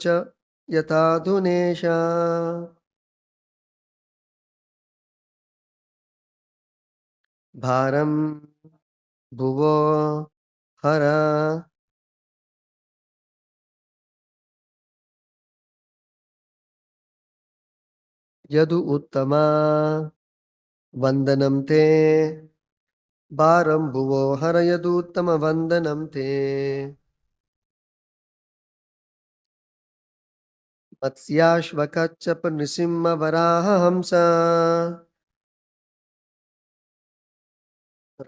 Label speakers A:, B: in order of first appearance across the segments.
A: च यथाधुनेश भारं भुवो हर यदु उत्तमा वन्दनं ते भारं भुवो हर यदुत्तमवन्दनं ते मत्स्याश्वकच्छप नृसिंहवराहहंस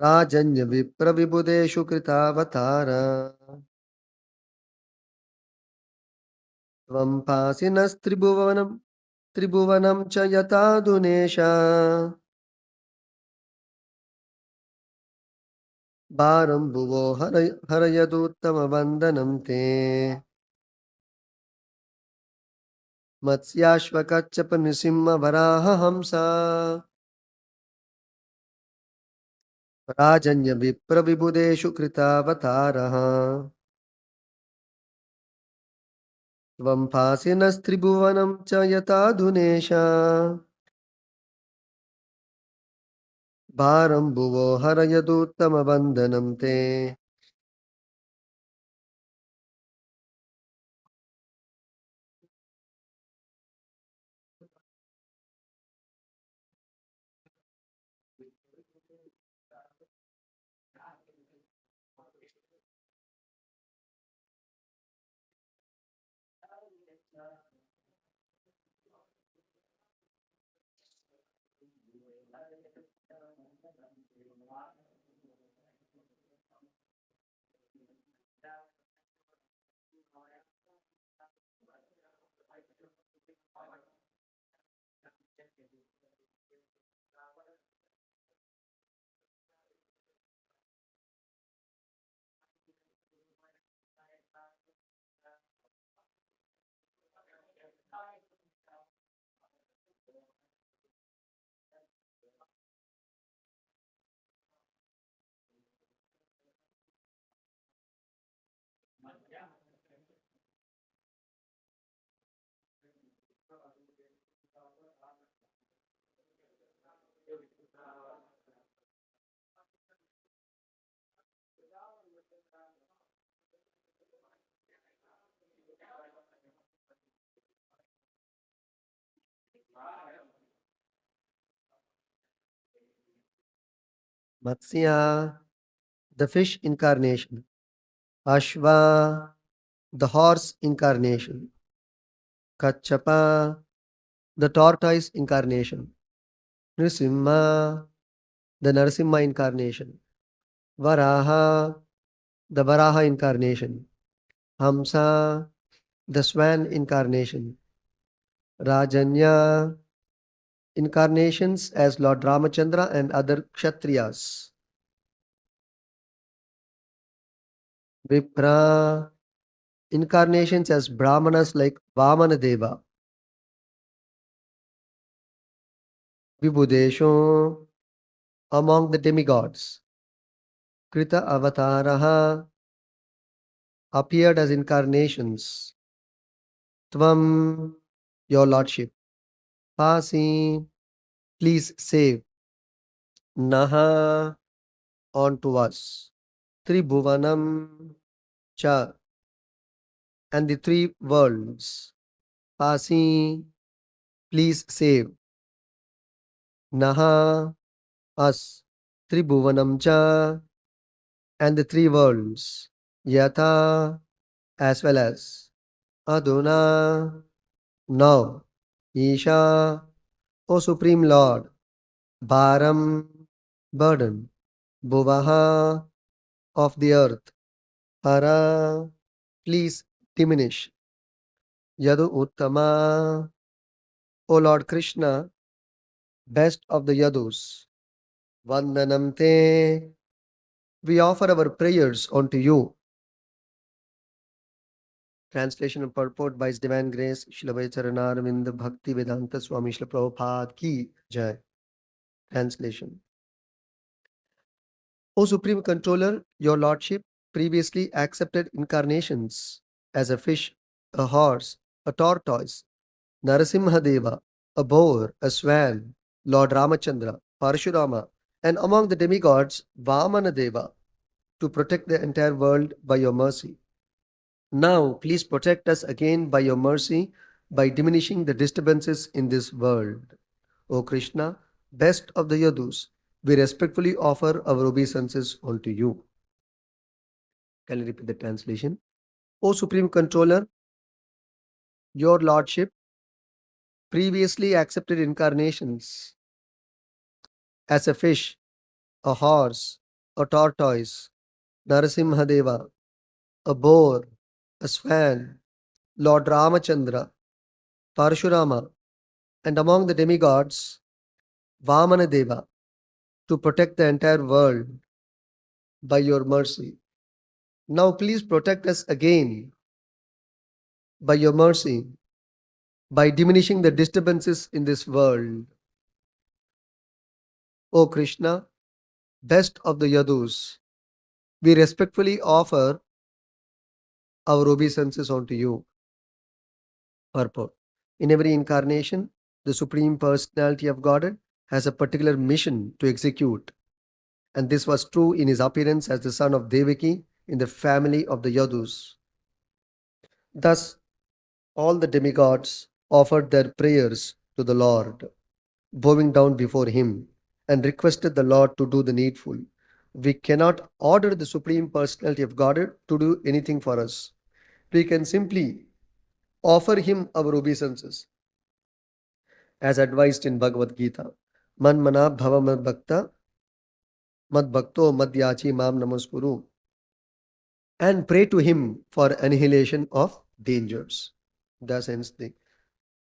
A: राजन्यविप्रविबुधेषु कृतावतार त्वं त्रिभुवनं च यथाधुनेश भारं भुवो हरयदुत्तमवन्दनं ते मत्स्याश्वकच्छप नृसिंहवराहहंस राजन्यविप्रविबुधेषु कृतावतारः त्वं फासिनस्त्रिभुवनं च यथाधुनेश भारं भुवो हरयदुत्तमवन्दनं ते Matsya, the fish incarnation. Ashva, the horse incarnation. Kachapa, the tortoise incarnation. Nrisimha, the Narasimha incarnation. Varaha, the Varaha incarnation. Hamsa, the swan incarnation. Rajanya, incarnations as Lord Ramachandra and other Kshatriyas. Vipra, incarnations as Brahmanas like Vamana Deva. Vibhudesho, among the demigods. Krita Avataraha, appeared as incarnations. Tvam, your lordship. Pasi, please save. Naha, onto us. Tribhuvanam, cha, and the three worlds. Pasi, please save. Naha, us. Tribhuvanam cha, and the three worlds. Yatha, as well as. Aduna, now. Isha, O Supreme Lord. Bharam, burden. Bhuvaha, of the earth. Hara, please diminish. Yadu Uttama, O Lord Krishna, best of the Yadus. Vandanam te, we offer our prayers unto you. Translation and purport by His Divine Grace, Srila Vaicharanaramvinda Bhakti Vedanta Swami Srila Prabhupada Ki Jai. Translation. O Supreme Controller, your Lordship previously accepted incarnations as a fish a horse, a tortoise, Narasimhadeva, a boar, a swan, Lord Ramachandra, Parashurama, and among the demigods, Vamanadeva, to protect the entire world by your mercy. Now, please protect us again by your mercy by diminishing the disturbances in this world. O Krishna, best of the Yadus, we respectfully offer our obeisances unto you. Can you repeat the translation? O Supreme Controller, your Lordship previously accepted incarnations as a fish, a horse, a tortoise, Narasimhadeva, a boar, a swan, Lord Ramachandra, Parashurama, and among the demigods, Vamanadeva, to protect the entire world by your mercy. Now please protect us again by your mercy by diminishing the disturbances in this world. O Krishna, best of the Yadus, we respectfully offer our obeisances unto you. Purport. In every incarnation, the Supreme Personality of Godhead has a particular mission to execute, and this was true in his appearance as the son of Devaki in the family of the Yadus. Thus, all the demigods offered their prayers to the Lord, bowing down before him, and requested the Lord to do the needful. We cannot order the Supreme Personality of Godhead to do anything for us. We can simply offer him our obeisances, as advised in Bhagavad Gita. Man mana bhava mad bhakta, mad bhakto madhyachi mam namaskuru, and pray to him for annihilation of dangers. Thus ends the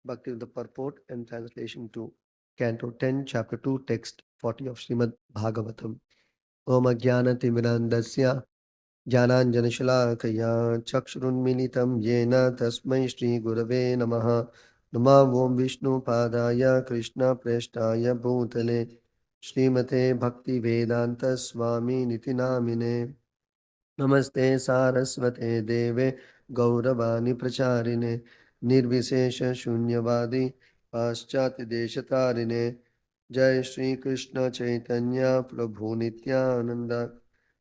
A: Bhakti of the purport and translation to Canto 10, Chapter 2, Text 40 of Srimad Bhagavatam. Om Ajnanatimirandasya Jnananjanashalakaya Chakshurunmilitam Yena Tasmai Shri Gurave Namaha Namah Om Vishnu Padaya Krishna Preshtaya Bhutale Srimate Bhakti Vedanta Swami Niti Namine Namaste Saraswate Deve Gauravani Pracharine Nirvishesha Shunyavadi Paschati Deshatarine Jai Shri Krishna Chaitanya Prabhu Nityananda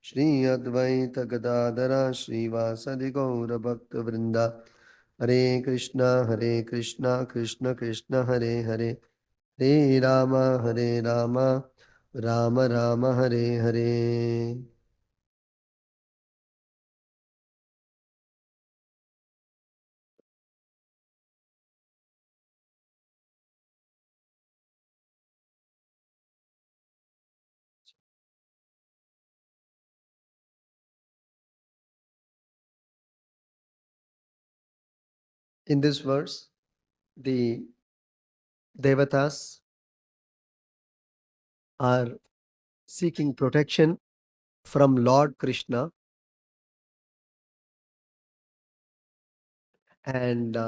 A: Shri Advaita Gadadara Shri Vasadi Gaura Bhakta Vrinda Hare Krishna Krishna Krishna Hare Hare Hare Rama Rama Rama Hare Hare. In this verse, the Devatas are seeking protection from Lord Krishna, and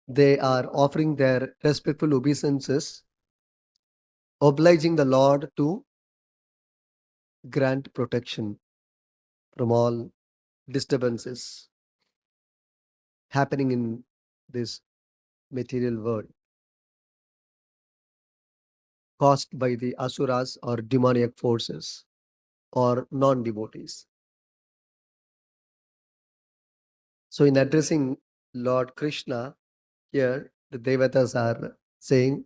A: they are offering their respectful obeisances, obliging the Lord to grant protection from all disturbances happening in this material world caused by the asuras or demoniac forces or non-devotees. So in addressing Lord Krishna, here the Devatas are saying,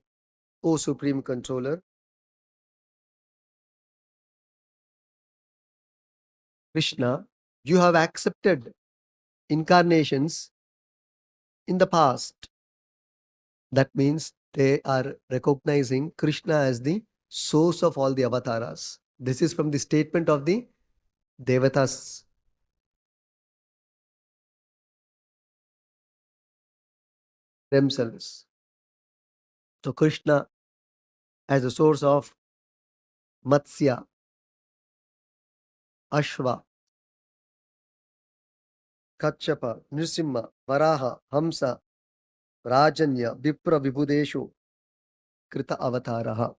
A: O Supreme Controller, Krishna, you have accepted incarnations in the past. That means they are recognizing Krishna as the source of all the avatars. This is from the statement of the Devatas themselves. So Krishna as the source of Matsya, Ashva, Kachapa, Nrsimha, Varaha, Hamsa, Rajanya, Vipra, Vibhudeshu, Krita Avataraha.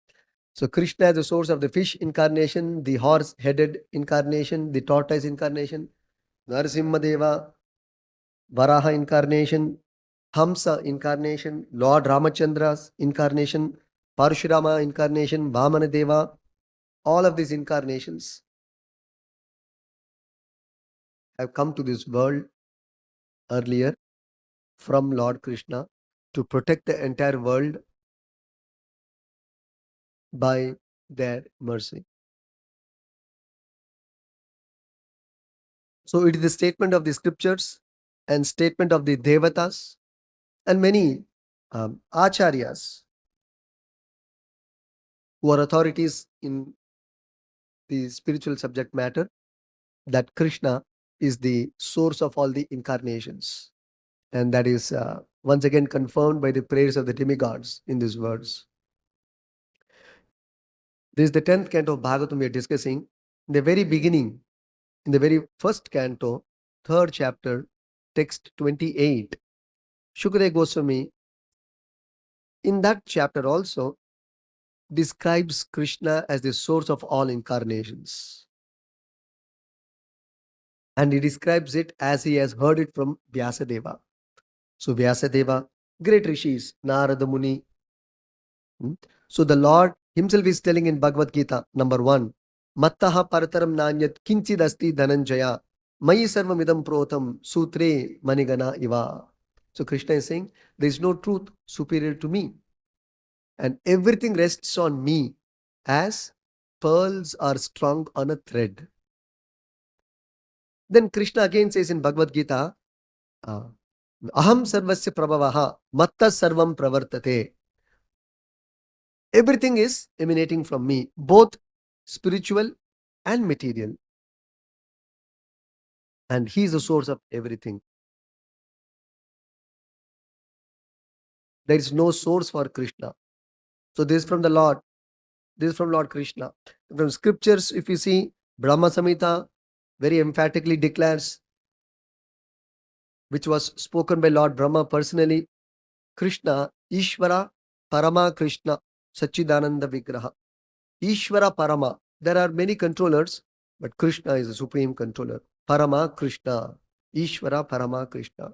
A: So Krishna is the source of the fish incarnation, the horse-headed incarnation, the tortoise incarnation, Narasimha Deva, Varaha incarnation, Hamsa incarnation, Lord Ramachandra's incarnation, Parashurama incarnation, Vamana Deva, all of these incarnations have come to this world earlier from Lord Krishna to protect the entire world by their mercy. So it is the statement of the scriptures and statement of the Devatas and many acharyas who are authorities in the spiritual subject matter that Krishna is the source of all the incarnations. And that is once again confirmed by the prayers of the demigods in these words. This is the 10th canto of Bhagavatam we are discussing. In the very beginning, in the very first canto, third chapter, text 28, Shukadeva Goswami, in that chapter also, describes Krishna as the source of all incarnations. And he describes it as he has heard it from Vyasadeva. So Vyasadeva, great rishis, Narada Muni. So the Lord himself is telling in Bhagavad Gita, number 1, Mattaha parataram nanyat kinchid asti dhananjaya mayi sarvamidam protam sutre manigana iva. So Krishna is saying, there is no truth superior to me. And everything rests on me as pearls are strung on a thread. Then Krishna again says in Bhagavad Gita, Aham sarvasya prabhavaha matta sarvam pravartate. Everything is emanating from me, both spiritual and material. And he is the source of everything. There is no source for Krishna. So this is from the Lord. This is from Lord Krishna. From scriptures, if you see, Brahma Samhita very emphatically declares, which was spoken by Lord Brahma personally, Krishna, Ishvara, Parama Krishna, Sachidananda Vigraha. Ishvara Parama. There are many controllers, but Krishna is the supreme controller. Parama Krishna. Ishvara Parama Krishna.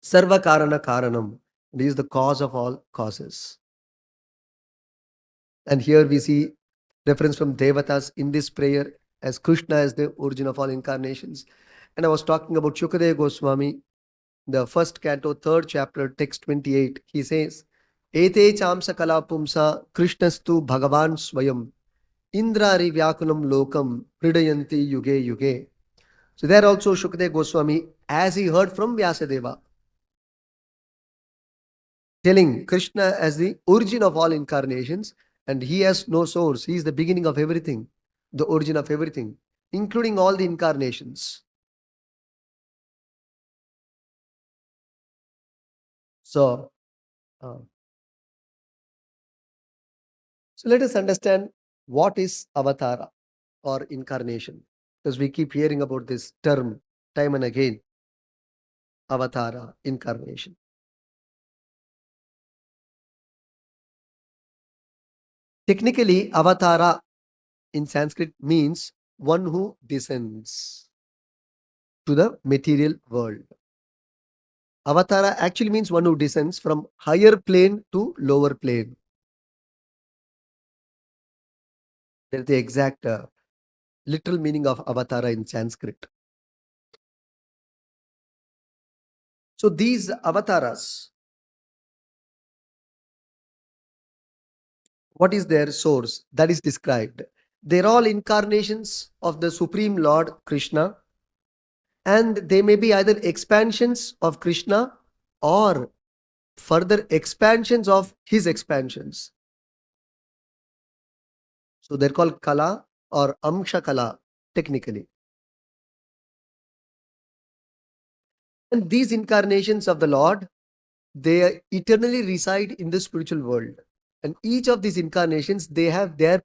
A: Sarva Karana Karanam. He is the cause of all causes. And here we see reference from Devatas in this prayer as Krishna as the origin of all incarnations. And I was talking about Shukadeva Goswami, the first canto, third chapter, text 28. He says, Ete chamsa kala pumsa Krishnastu Bhagavan Swayam Indrari Vyakunam Lokam Pridayanti Yuge Yuge. So there also Shukadeva Goswami, as he heard from Vyasadeva, telling Krishna as the origin of all incarnations, and he has no source. He is the beginning of everything, the origin of everything, including all the incarnations. So, uh, so let us understand what is Avatara or incarnation, because we keep hearing about this term time and again. Avatara, incarnation. Technically, Avatara in Sanskrit means one who descends to the material world. Avatara actually means one who descends from higher plane to lower plane. That's the exact literal meaning of Avatara in Sanskrit. So these avatars, what is their source? That is described. They're all incarnations of the Supreme Lord Krishna, and they may be either expansions of Krishna or further expansions of his expansions. So they're called Kala or Amsha Kala technically. And these incarnations of the Lord, they eternally reside in the spiritual world. And each of these incarnations, they have their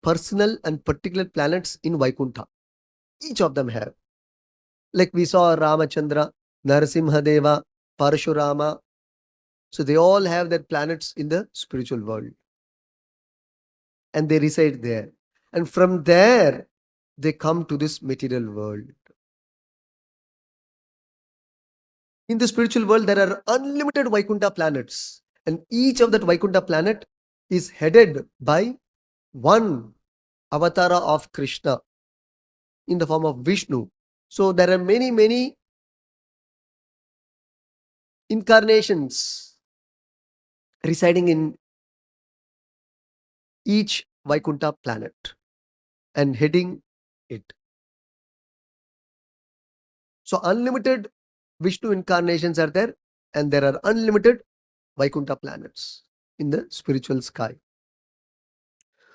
A: personal and particular planets in Vaikuntha. Each of them have. Like we saw Ramachandra, Narasimhadeva, Parashurama. So they all have their planets in the spiritual world. And they reside there. And from there, they come to this material world. In the spiritual world, there are unlimited Vaikuntha planets, and each of that Vaikuntha planet is headed by one Avatara of Krishna in the form of Vishnu. So there are many, many incarnations residing in each Vaikuntha planet and heading it. So unlimited Vishnu incarnations are there, and there are unlimited Vaikuntha planets in the spiritual sky.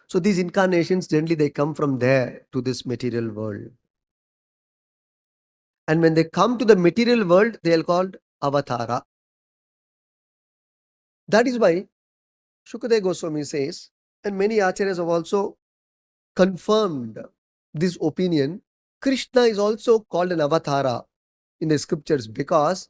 A: So these incarnations generally they come from there to this material world. And when they come to the material world, they are called Avatara. That is why Shukadeva Goswami says, and many acharyas have also confirmed this opinion, Krishna is also called an Avatara in the scriptures, because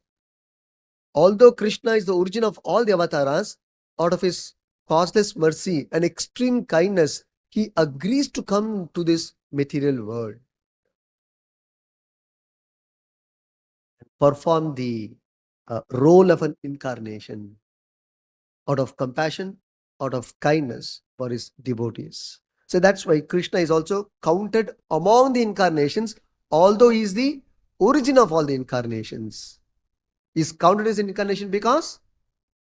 A: although Krishna is the origin of all the avatars, out of his causeless mercy and extreme kindness, he agrees to come to this material world, perform the role of an incarnation out of compassion, out of kindness for his devotees. So that's why Krishna is also counted among the incarnations, although he is the origin of all the incarnations. He is counted as an incarnation because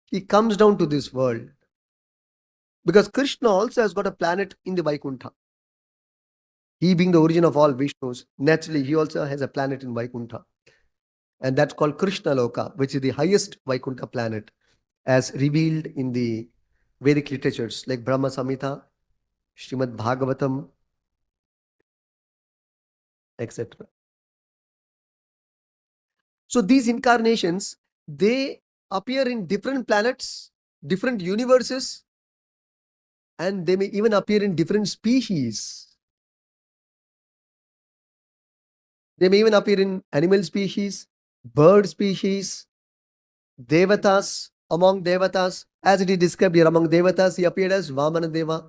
A: he comes down to this world. Because Krishna also has got a planet in the Vaikuntha. He being the origin of all Vishnus, naturally he also has a planet in Vaikuntha. And that's called Krishna Loka, which is the highest Vaikuntha planet, as revealed in the Vedic literatures like Brahma Samhita, Srimad Bhagavatam, etc. So these incarnations, they appear in different planets, different universes, and they may even appear in different species. They may even appear in animal species, bird species, Devatas, among Devatas, as it is described here, among Devatas, he appeared as Vamana Deva.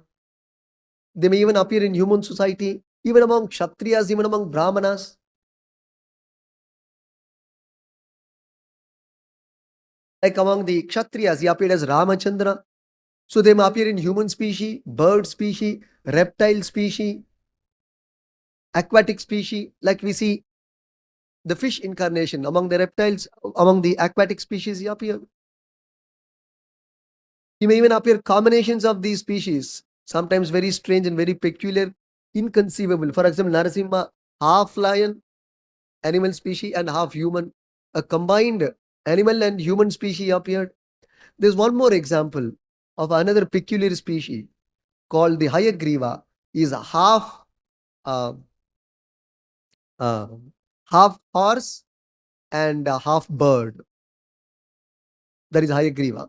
A: They may even appear in human society, even among Kshatriyas, even among Brahmanas. Like among the Kshatriyas, he appeared as Ramachandra. So they may appear in human species, bird species, reptile species, aquatic species, like we see the fish incarnation. Among the reptiles, among the aquatic species, he appeared. He may even appear combinations of these species, sometimes very strange and very peculiar, inconceivable. For example, Narasimha, half lion, animal species, and half human. A combined animal and human species appeared. There's one more example of another peculiar species called the Hayagriva. Is uh, uh, half horse and half bird. That is Hayagriva.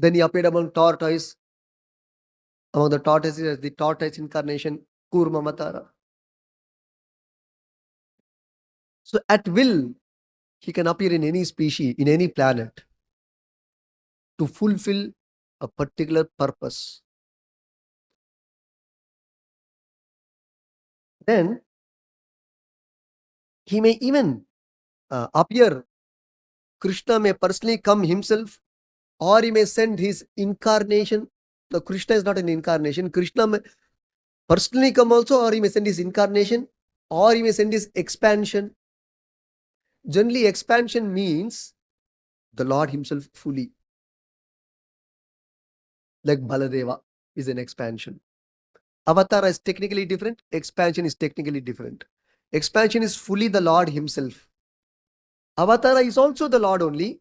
A: Then he appeared among tortoise. Among the tortoises, the tortoise incarnation, Kurmamatara. So at will, he can appear in any species, in any planet, to fulfill a particular purpose. Then he may even appear, Krishna may personally come himself, or he may send his incarnation. Now, Krishna is not an incarnation. Krishna may personally come also, or he may send his incarnation, or he may send his expansion. Generally, expansion means the Lord himself fully. Like Baladeva is an expansion. Avatara is technically different. Expansion is technically different. Expansion is fully the Lord himself. Avatara is also the Lord only,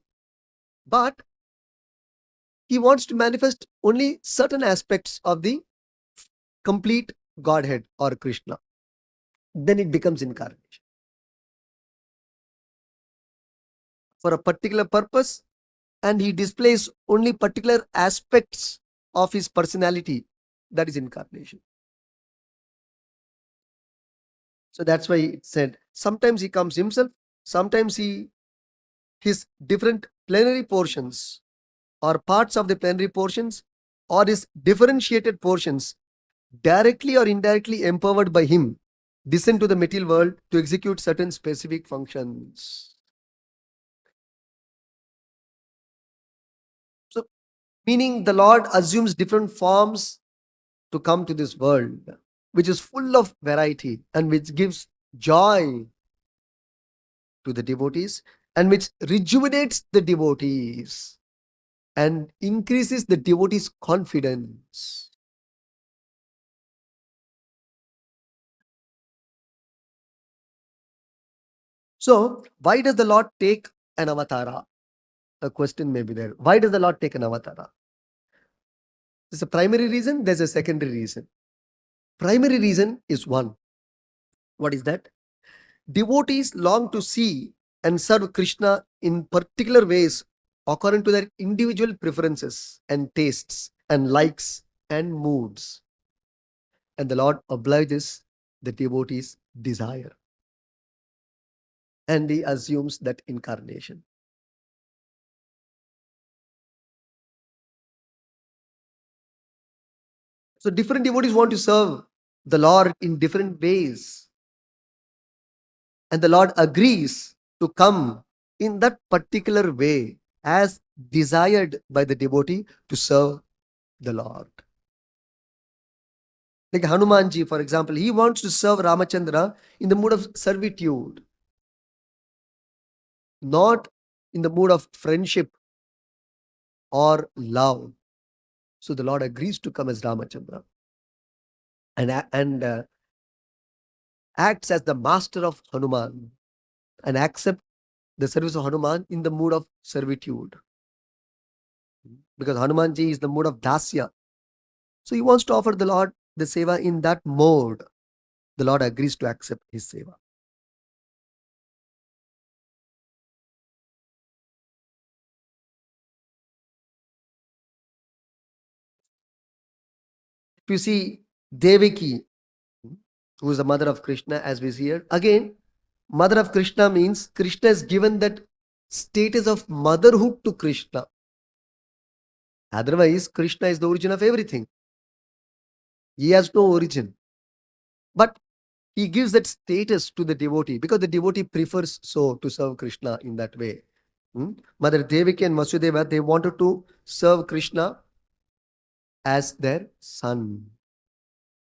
A: but he wants to manifest only certain aspects of the complete Godhead or Krishna. Then it becomes incarnation. For a particular purpose, and he displays only particular aspects of his personality. That is incarnation. So that's why it said, sometimes he comes himself, sometimes his different plenary portions or parts of the plenary portions or his differentiated portions, directly or indirectly empowered by him, descend to the material world to execute certain specific functions. So, meaning the Lord assumes different forms to come to this world, which is full of variety and which gives joy to the devotees and which rejuvenates the devotees and increases the devotees' confidence. So, why does the Lord take an avatara? A question may be there. Why does the Lord take an avatara? There's a primary reason, there's a secondary reason. Primary reason is one. What is that? Devotees long to see and serve Krishna in particular ways according to their individual preferences and tastes and likes and moods. And the Lord obliges the devotee's desire. And he assumes that incarnation. So different devotees want to serve the Lord in different ways. And the Lord agrees to come in that particular way as desired by the devotee to serve the Lord. Like Hanumanji, for example, he wants to serve Ramachandra in the mood of servitude, not in the mood of friendship or love. So the Lord agrees to come as Ramachandra and acts as the master of Hanuman and accept the service of Hanuman in the mood of servitude. Because Hanumanji is the mood of Dasya. So he wants to offer the Lord the seva in that mode. The Lord agrees to accept his seva. If you see Devaki, who is the mother of Krishna, as we see here, again, mother of Krishna means Krishna has given that status of motherhood to Krishna. Otherwise, Krishna is the origin of everything. He has no origin. But he gives that status to the devotee because the devotee prefers so to serve Krishna in that way. Mother Devaki and Vasudeva, they wanted to serve Krishna as their son.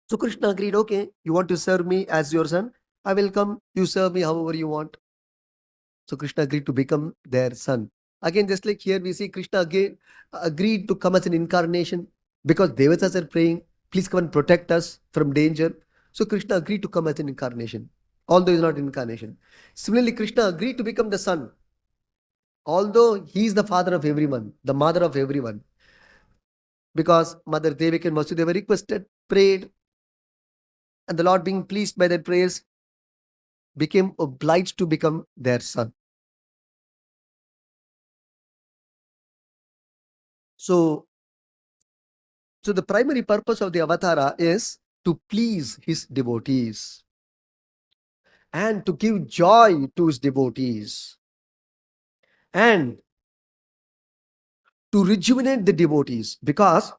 A: So Krishna agreed, okay, you want to serve me as your son? I will come, you serve me however you want. So Krishna agreed to become their son. Again, just like here we see Krishna again agreed to come as an incarnation because Devatas are praying, please come and protect us from danger. So Krishna agreed to come as an incarnation, although he is not incarnation. Similarly, Krishna agreed to become the son, although he is the father of everyone, the mother of everyone. Because Mother Devaki and Vasudeva requested, prayed, and the Lord, being pleased by their prayers, became obliged to become their son. So the primary purpose of the Avatara is to please his devotees and to give joy to his devotees and to rejuvenate the devotees, because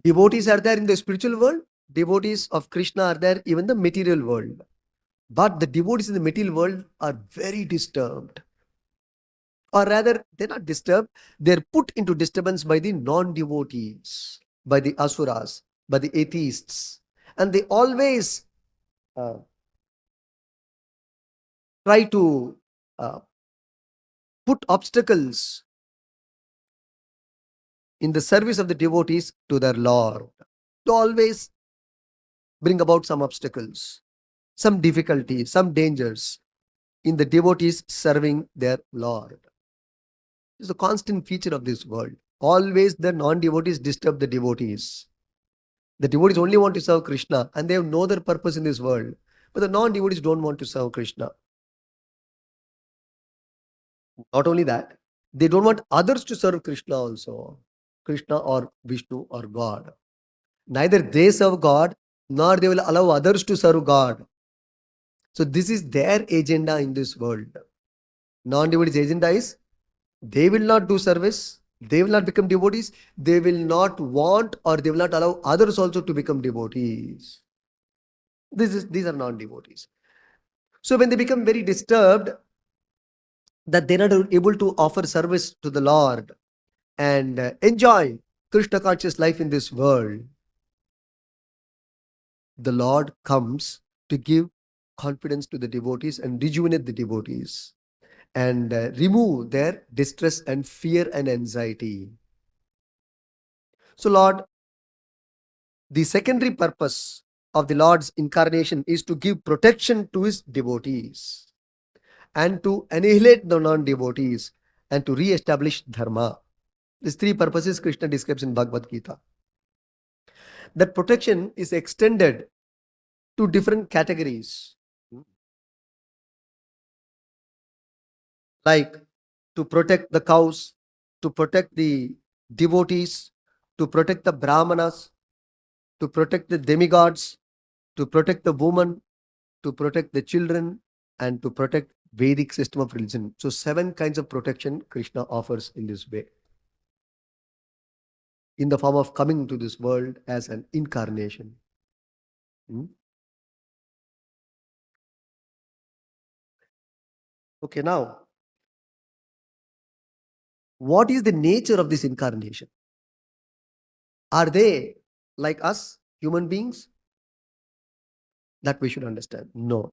A: devotees are there in the spiritual world, devotees of Krishna are there even in the material world. But the devotees in the material world are very disturbed. Or rather, they're not disturbed, they're put into disturbance by the non-devotees, by the asuras, by the atheists. And they always uh, try to uh, put obstacles in the service of the devotees to their Lord. They always bring about some obstacles, some difficulties, some dangers in the devotees serving their Lord. It's a constant feature of this world. Always the non-devotees disturb the devotees. The devotees only want to serve Krishna and they have no other purpose in this world. But the non-devotees don't want to serve Krishna. Not only that, they don't want others to serve Krishna also. Krishna or Vishnu or God. Neither they serve God nor they will allow others to serve God. So this is their agenda in this world. Non-devotees' agenda is they will not do service, they will not become devotees, they will not want or they will not allow others also to become devotees. These are non-devotees. So when they become very disturbed that they're not able to offer service to the Lord and enjoy Krishna conscious life in this world, the Lord comes to give confidence to the devotees and rejuvenate the devotees and remove their distress and fear and anxiety. So, Lord, the secondary purpose of the Lord's incarnation is to give protection to his devotees and to annihilate the non devotees and to re establish Dharma. These three purposes Krishna describes in Bhagavad Gita. That protection is extended to different categories, like to protect the cows, to protect the devotees, to protect the brahmanas, to protect the demigods, to protect the woman, to protect the children, and to protect Vedic system of religion. So seven kinds of protection Krishna offers in this way, in the form of coming to this world as an incarnation. Hmm? Okay, now, what is the nature of this incarnation? Are they like us, human beings? That we should understand. No.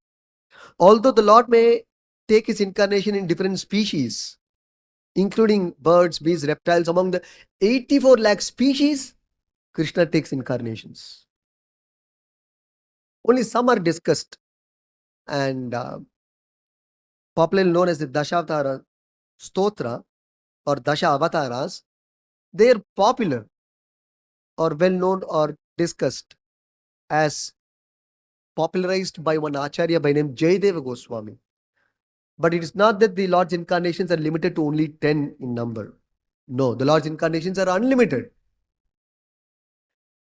A: Although the Lord may take his incarnation in different species, including birds, beasts, reptiles, among the 84 lakh species, Krishna takes incarnations. Only some are discussed and popularly known as the Dashavatara Stotra or Dasha Avataras. They are popular or well known or discussed as popularized by one Acharya by name Jayadeva Goswami. But it is not that the Lord's incarnations are limited to only 10 in number. No, the Lord's incarnations are unlimited.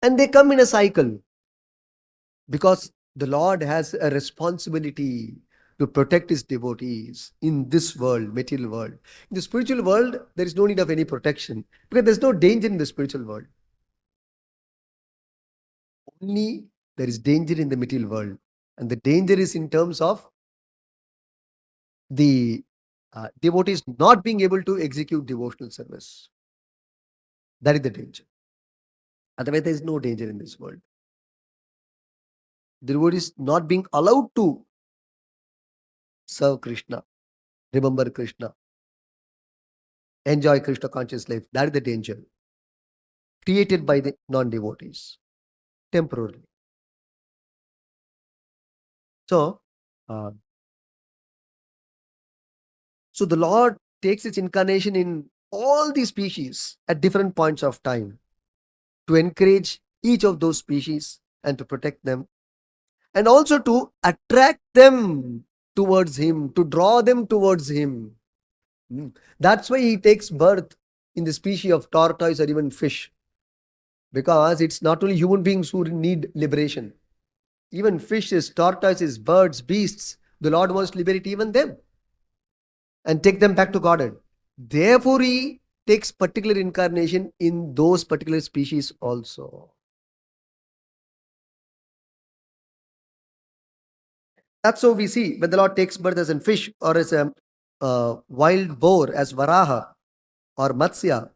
A: And they come in a cycle because the Lord has a responsibility to protect his devotees in this world, material world. In the spiritual world, there is no need of any protection because there's no danger in the spiritual world. Only there is danger in the material world. And the danger is in terms of the devotees not being able to execute devotional service. That is the danger. Otherwise, there is no danger in this world. The devotees not being allowed to serve Krishna, remember Krishna, enjoy Krishna conscious life. That is the danger created by the non-devotees temporarily. So, uh, so the Lord takes its incarnation in all these species at different points of time to encourage each of those species and to protect them and also to attract them towards Him, to draw them towards Him. That's why He takes birth in the species of tortoise or even fish, because it's not only human beings who need liberation. Even fishes, tortoises, birds, beasts, the Lord wants to liberate even them and take them back to Godhead. Therefore, He takes particular incarnation in those particular species also. That's how we see when the Lord takes birth as a fish or as a wild boar, as Varaha or Matsya.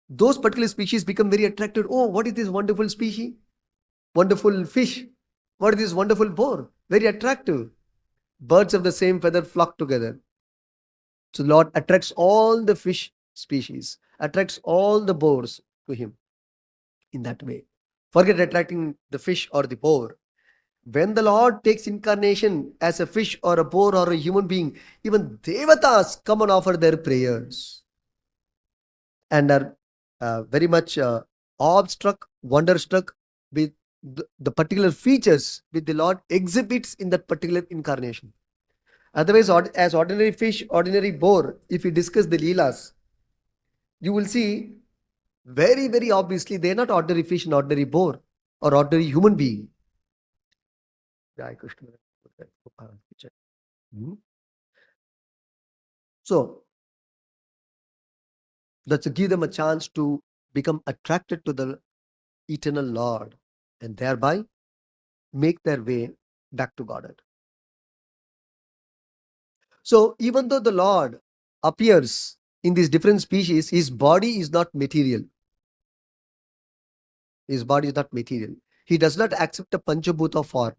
A: Those particular species become very attracted. Oh, what is this wonderful species? Wonderful fish. What is this wonderful boar? Very attractive. Birds of the same feather flock together. So the Lord attracts all the fish species, attracts all the boars to Him in that way. Forget attracting the fish or the boar. When the Lord takes incarnation as a fish or a boar or a human being, even devatas come and offer their prayers and are very much awestruck, wonderstruck with the particular features which the Lord exhibits in that particular incarnation. Otherwise, as ordinary fish, ordinary boar, if you discuss the Leelas, you will see very, very obviously they are not ordinary fish and ordinary boar or ordinary human being. Hmm. So, that's to give them a chance to become attracted to the eternal Lord and thereby make their way back to Godhead. So even though the Lord appears in these different species, his body is not material. His body is not material. He does not accept a Panchabhuta form.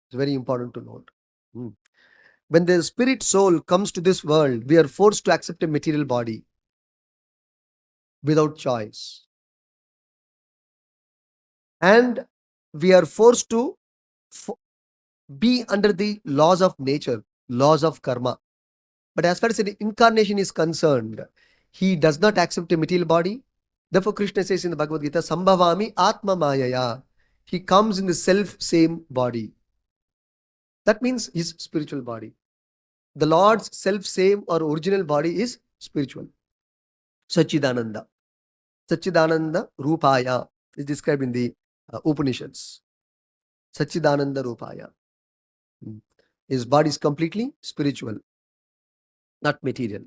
A: It's very important to note. Hmm. When the spirit soul comes to this world, we are forced to accept a material body without choice. And we are forced to be under the laws of nature, laws of karma. But as far as the incarnation is concerned, he does not accept a material body. Therefore, Krishna says in the Bhagavad Gita, Sambhavami Atma Mayaya. He comes in the self same body. That means his spiritual body. The Lord's self same or original body is spiritual. Sachidananda. Sachidananda Rupaya is described in the Upanishads. Sachidananda Rupaya. His body is completely spiritual, not material.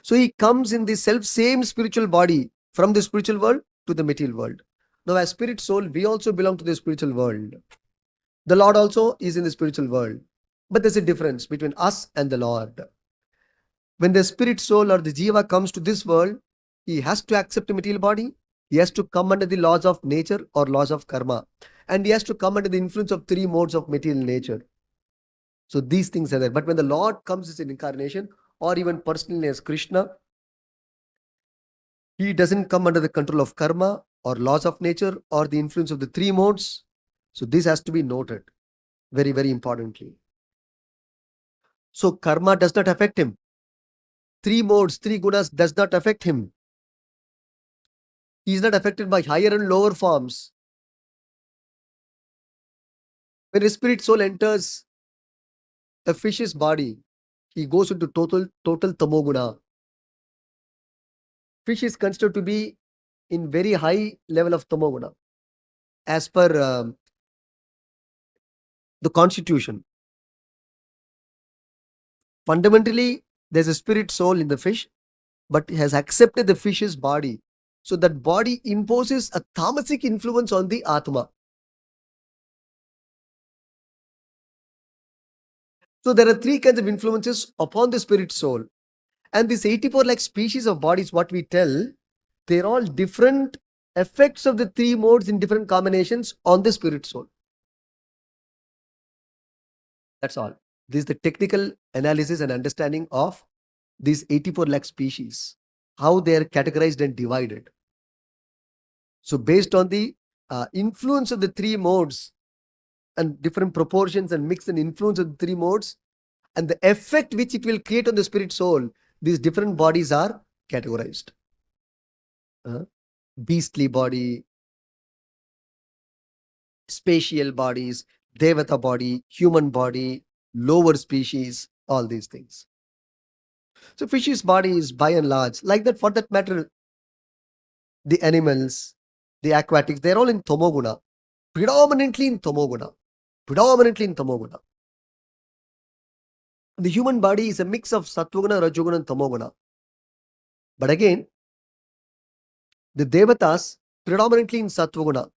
A: So he comes in the self same spiritual body from the spiritual world to the material world. Now, as spirit soul, we also belong to the spiritual world. The Lord also is in the spiritual world. But there's a difference between us and the Lord. When the spirit soul or the jiva comes to this world, he has to accept a material body. He has to come under the laws of nature or laws of karma. And he has to come under the influence of three modes of material nature. So these things are there. But when the Lord comes as an incarnation, or even personally as Krishna, he doesn't come under the control of karma or laws of nature or the influence of the three modes. So this has to be noted very, very importantly. So karma does not affect him. Three modes, three gunas does not affect him. He is not affected by higher and lower forms. When a spirit soul enters a fish's body, he goes into total tamoguna. Fish is considered to be in very high level of tamoguna as per the constitution. Fundamentally, there's a spirit soul in the fish, but he has accepted the fish's body. So that body imposes a tamasic influence on the Atma. So there are three kinds of influences upon the spirit soul. And these 84 lakh species of bodies, what we tell, they're all different effects of the three modes in different combinations on the spirit soul. That's all. This is the technical analysis and understanding of these 84 lakh species, how they are categorized and divided. So based on the influence of the three modes and different proportions and mix and influence of the three modes and the effect which it will create on the spirit soul, these different bodies are categorized. Beastly body, spatial bodies, Devata body, human body, lower species, all these things. So fish's body is by and large, like that for that matter, the animals, the aquatics, they're all in Tamoguna, predominantly in Tamoguna. Predominantly in Tamoguna. The human body is a mix of Satvaguna, Rajoguna, and Tamoguna. But again, the Devatas predominantly in Satvaguna.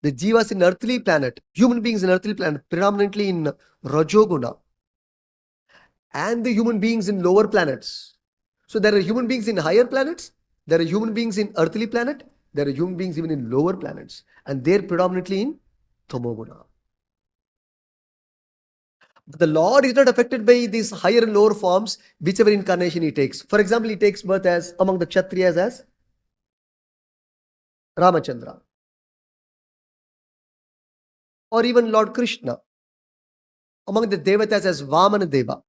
A: The Jivas in earthly planet, human beings in earthly planet, predominantly in Rajoguna. And the human beings in lower planets. So there are human beings in higher planets, there are human beings in earthly planet, there are human beings even in lower planets. And they're predominantly in Tamoguna. But the Lord is not affected by these higher and lower forms, whichever incarnation he takes. For example, he takes birth as among the Kshatriyas as Ramachandra. Or even Lord Krishna. Among the Devatas as Vamana Deva.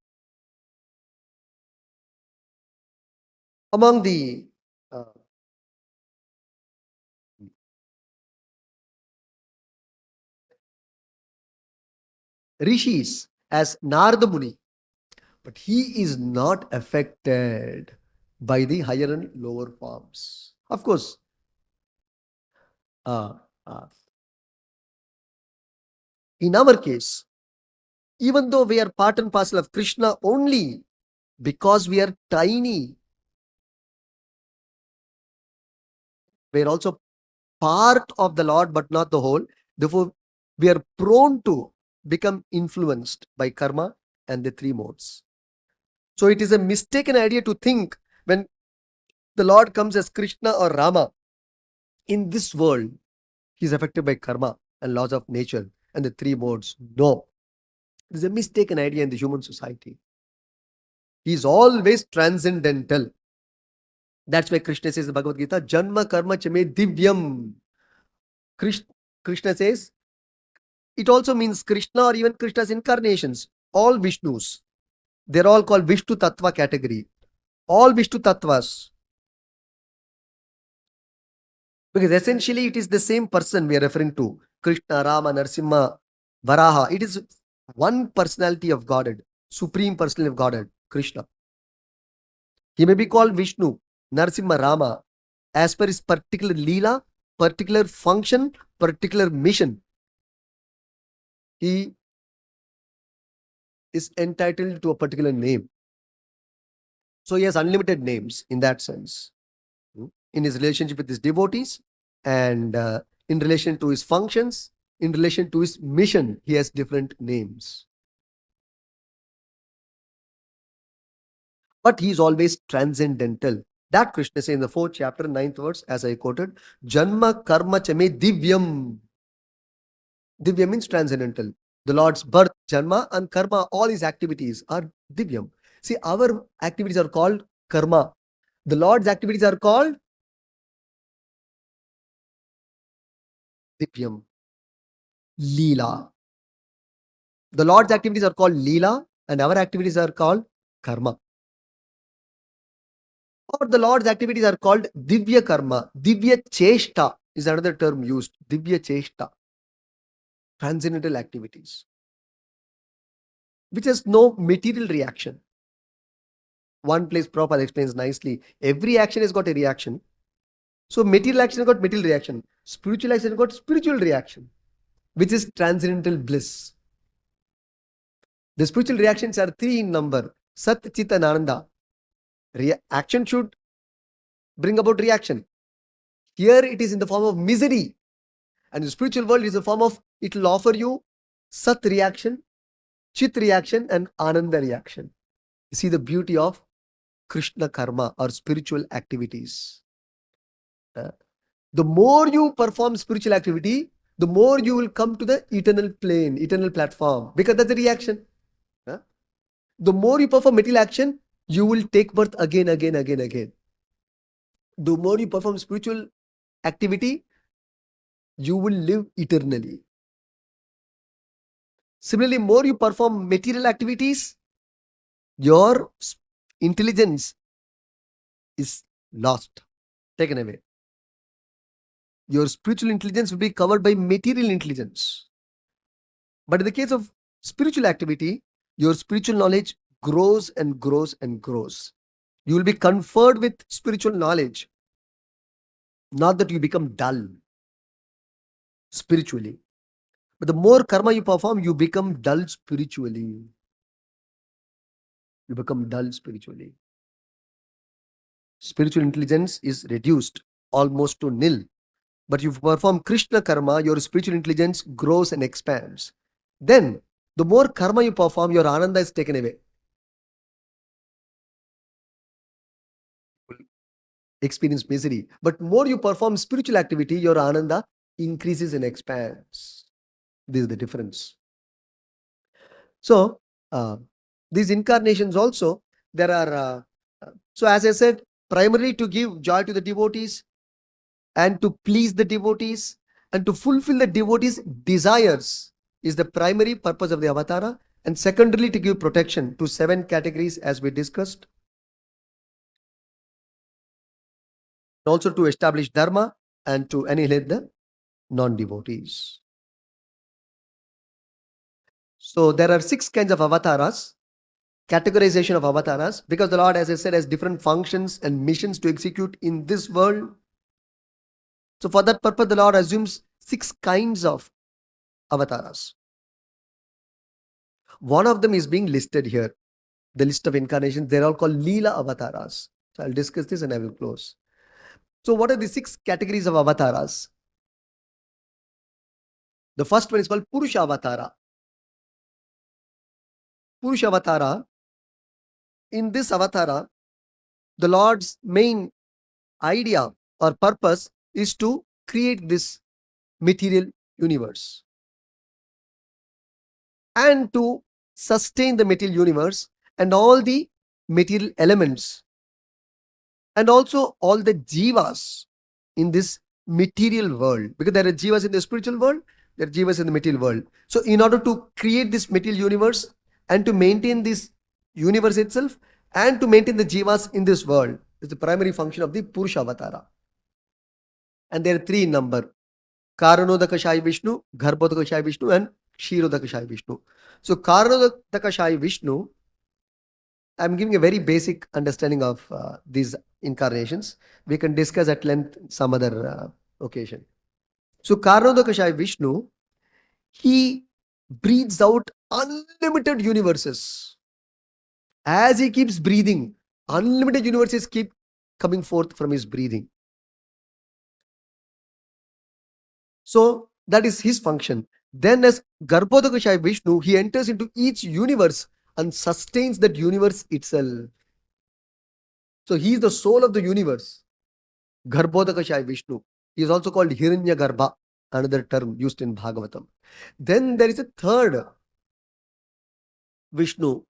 A: Among the Rishis as Narada Muni. But he is not affected by the higher and lower forms. Of course, in our case, even though we are part and parcel of Krishna only because we are tiny, we are also part of the Lord but not the whole. Therefore, we are prone to become influenced by karma and the three modes. So it is a mistaken idea to think when the Lord comes as Krishna or Rama in this world, he is affected by karma and laws of nature and the three modes. No, it is a mistaken idea in the human society. He is always transcendental. That's why Krishna says in the Bhagavad Gita, Janma karma chame divyam. Krishna says, it also means Krishna or even Krishna's incarnations, all Vishnus. They're all called Vishnu Tattva category. All Vishnu Tattvas. Because essentially it is the same person we are referring to. Krishna, Rama, Narsimha, Varaha. It is one personality of Godhead, supreme personality of Godhead, Krishna. He may be called Vishnu, Narsimha, Rama, as per his particular Leela, particular function, particular mission. He is entitled to a particular name. So he has unlimited names in that sense. In his relationship with his devotees and in relation to his functions, in relation to his mission, he has different names. But he is always transcendental. That Krishna says in the 4th chapter, 9th verse, as I quoted, Janma karma chame divyam. Divya means transcendental. The Lord's birth, Janma, and karma, all his activities are divyam. See, our activities are called karma. The Lord's activities are called divyam. Leela. The Lord's activities are called Leela and our activities are called Karma. Or the Lord's activities are called Divya Karma. Divya Cheshta is another term used. Divya Cheshta. Transcendental activities. Which has no material reaction. One place Prabhupada explains nicely. Every action has got a reaction. So material action has got material reaction. Spiritual action has got spiritual reaction. Which is transcendental bliss. The spiritual reactions are 3 in number. Sat, Chit and Ananda. Action should bring about reaction. Here it is in the form of misery. And the spiritual world is a form of, it will offer you Sat reaction, Chit reaction and Ananda reaction. You see the beauty of Krishna karma or spiritual activities. The more you perform spiritual activity, the more you will come to the eternal plane, eternal platform. Because that's the reaction. The more you perform material action, you will take birth again. The more you perform spiritual activity, you will live eternally. Similarly, more you perform material activities, your intelligence is lost, taken away. Your spiritual intelligence will be covered by material intelligence. But in the case of spiritual activity, your spiritual knowledge grows and grows and grows. You will be conferred with spiritual knowledge. Not that you become dull spiritually. But the more karma you perform, you become dull spiritually. You become dull spiritually. Spiritual intelligence is reduced almost to nil. But if you perform Krishna karma, your spiritual intelligence grows and expands. Then, the more karma you perform, your ananda is taken away. Experience misery. But more you perform spiritual activity, your ananda increases and expands. This is the difference. So, these incarnations also, there are, so as I said, primarily to give joy to the devotees and to please the devotees and to fulfill the devotees' desires is the primary purpose of the Avatara, and secondarily to give protection to 7 categories as we discussed. Also to establish Dharma and to annihilate the non-devotees. So there are 6 kinds of avatars, categorization of avatars, because the Lord, as I said, has different functions and missions to execute in this world. So for that purpose, the Lord assumes 6 kinds of avatars. One of them is being listed here. The list of incarnations, they're all called Leela avatars. So I'll discuss this and I will close. So what are the 6 categories of avatars? The first one is called Purusha Avatara. Purusha Avatara, in this Avatara, the Lord's main idea or purpose is to create this material universe and to sustain the material universe and all the material elements and also all the jivas in this material world, because there are jivas in the spiritual world, there are jivas in the material world. So in order to create this material universe and to maintain this universe itself and to maintain the jivas in this world is the primary function of the Purusha Avatara. And there are three in number: Karanodakashai Vishnu, Garbhodakashai Vishnu, and Kshirodakashai Vishnu. So Karanodakashai Vishnu, I'm giving a very basic understanding of these incarnations. We can discuss at length some other occasion. So Karanodakashai Vishnu, he breathes out unlimited universes. As he keeps breathing, unlimited universes keep coming forth from his breathing. So that is his function. Then as Garbhodakashai Vishnu, he enters into each universe and sustains that universe itself. So he is the soul of the universe. Garbhodakashai Vishnu. He is also called Hiranya Garbha, another term used in Bhagavatam. Then there is a third Vishnu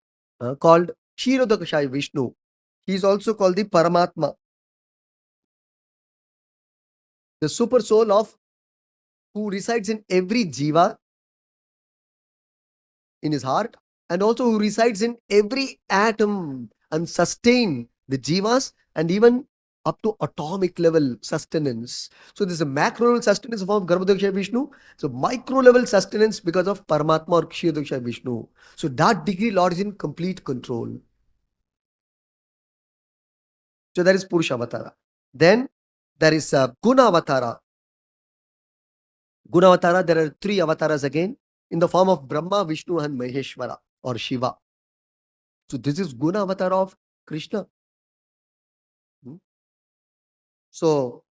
A: called Kshirodakashai Vishnu. He is also called the Paramatma, the super soul of who resides in every jiva in his heart, and also who resides in every atom and sustain the jivas and even up to atomic level sustenance. So this is a macro level sustenance of Garbhodakashai Vishnu. So micro level sustenance because of Paramatma or Kshirodakashai Vishnu. So that degree Lord is in complete control. So that is Purusha Avatara. Then there is Guna Avatara. Guna Avatara, there are three avatars again in the form of Brahma, Vishnu, and Maheshwara or Shiva. So this is Guna Avatar of Krishna. So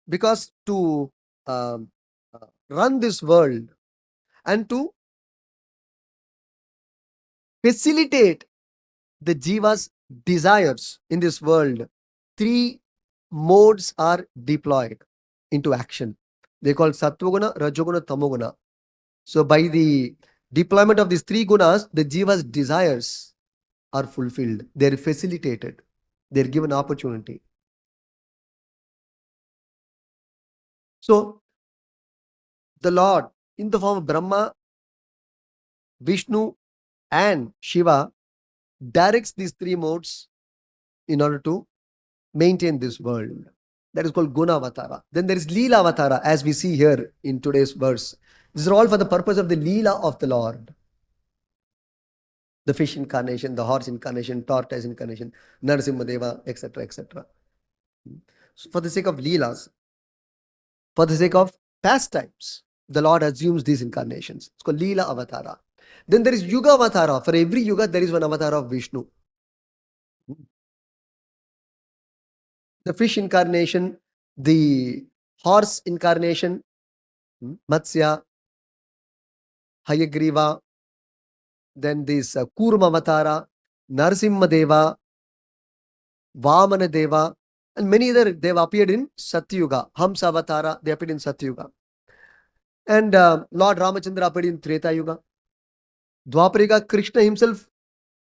A: because to run this world and to facilitate the jiva's desires in this world, three modes are deployed into action. They call Sattva-guna, Rajoguna, Tamoguna. So by the deployment of these three gunas, the jiva's desires are fulfilled. They're facilitated. They're given opportunity. So the Lord, in the form of Brahma, Vishnu, and Shiva, directs these three modes in order to maintain this world. That is called Guna Avatara. Then there is Leela Avatara, as we see here in today's verse. These are all for the purpose of the Leela of the Lord. The fish incarnation, the horse incarnation, tortoise incarnation, Narasimha Deva, etc., etc. So for the sake of Leelas, for the sake of pastimes, the Lord assumes these incarnations. It's called Leela Avatara. Then there is Yuga Avatara. For every Yuga, there is one avatar of Vishnu. The fish incarnation, the horse incarnation, Matsya, Hayagriva, then this Kurma Avatara, Narasimha Deva, Vamana Deva, and many other, they have appeared in Satyuga. Hamsa Avatara, they appeared in Satyuga. And Lord Ramachandra appeared in Treta Yuga. Dwapara, Krishna himself,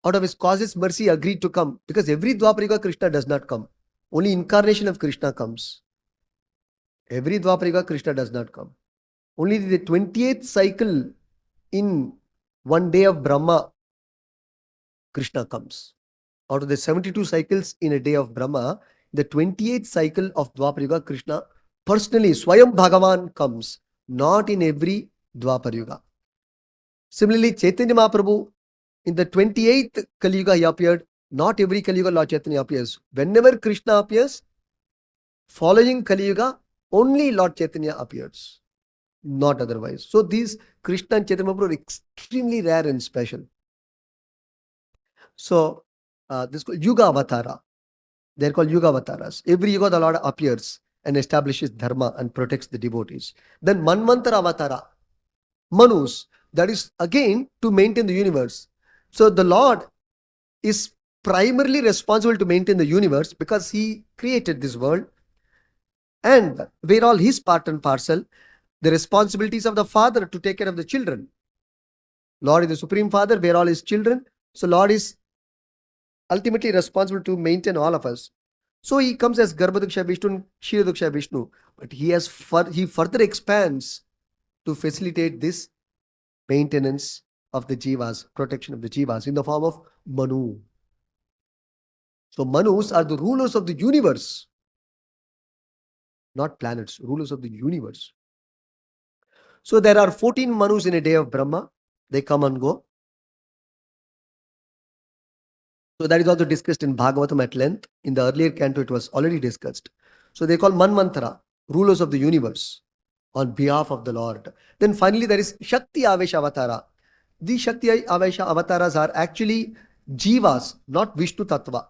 A: out of his causeless mercy, agreed to come, because every Dwapara Krishna does not come. Only incarnation of Krishna comes. Every Dwapara Krishna does not come. Only the 28th cycle in one day of Brahma, Krishna comes. Out of the 72 cycles in a day of Brahma, the 28th cycle of Dwapara Krishna personally, Swayam Bhagavan comes, not in every Dwapara Yuga. Similarly, Chaitanya Mahaprabhu, in the 28th Kali Yuga he appeared. Not every Kali Yuga Lord Chaitanya appears. Whenever Krishna appears, following Kali Yuga, only Lord Chaitanya appears, not otherwise. So these Krishna and Chaitanya Mahaprabhu are extremely rare and special. So this is called Yuga Avatara. They're called Yuga Avataras. Every Yuga the Lord appears and establishes dharma and protects the devotees. Then Manvantara Avatara. Manus, that is again to maintain the universe. So the Lord is primarily responsible to maintain the universe because he created this world, and we're all his part and parcel. The responsibilities of the father to take care of the children. Lord is the supreme father, we're all his children. So Lord is ultimately responsible to maintain all of us. So he comes as Garbhadaksha Vishnu and Kshiradaksha Vishnu, but he further expands to facilitate this maintenance of the jivas, protection of the jivas in the form of Manu. So Manus are the rulers of the universe, not planets, rulers of the universe. So there are 14 Manus in a day of Brahma. They come and go. So that is also discussed in Bhagavatam at length. In the earlier canto, it was already discussed. So they call Manvantara, rulers of the universe, on behalf of the Lord. Then finally, there is Shakti Avesha Avatara. These Shakti Avesha Avataras are actually Jivas, not Vishnu Tattva.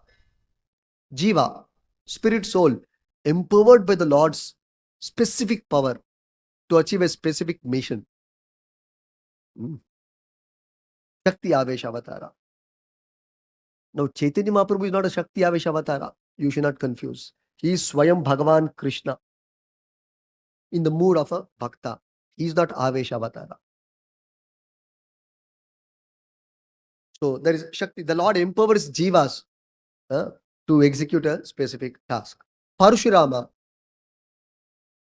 A: Jiva, spirit soul, empowered by the Lord's specific power to achieve a specific mission. Shakti Avesha Avatara. Now, Chaitanya Mahaprabhu is not a Shakti Avesha Avatara. You should not confuse. He is Swayam Bhagavan Krishna in the mood of a Bhakta. He is not Avesha Avatara. So, there is Shakti. The Lord empowers Jivas to execute a specific task. Parashurama,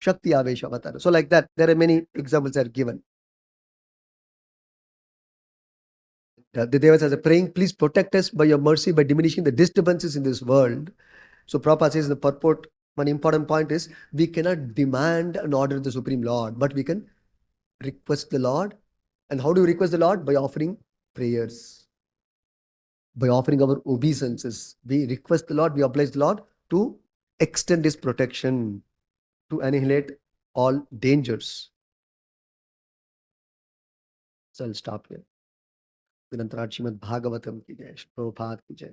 A: Shakti Avesha Avatara. So, like that, there are many examples that are given. The Devas are praying, please protect us by your mercy by diminishing the disturbances in this world. So Prabhupada says the purport, one important point is, we cannot demand an order of the Supreme Lord, but we can request the Lord. And how do we request the Lord? By offering prayers, by offering our obeisances. We request the Lord, we oblige the Lord to extend his protection, to annihilate all dangers. So I'll stop here. Vinantara Srimad Bhagavatam ki jai, Prabhupada ki jai.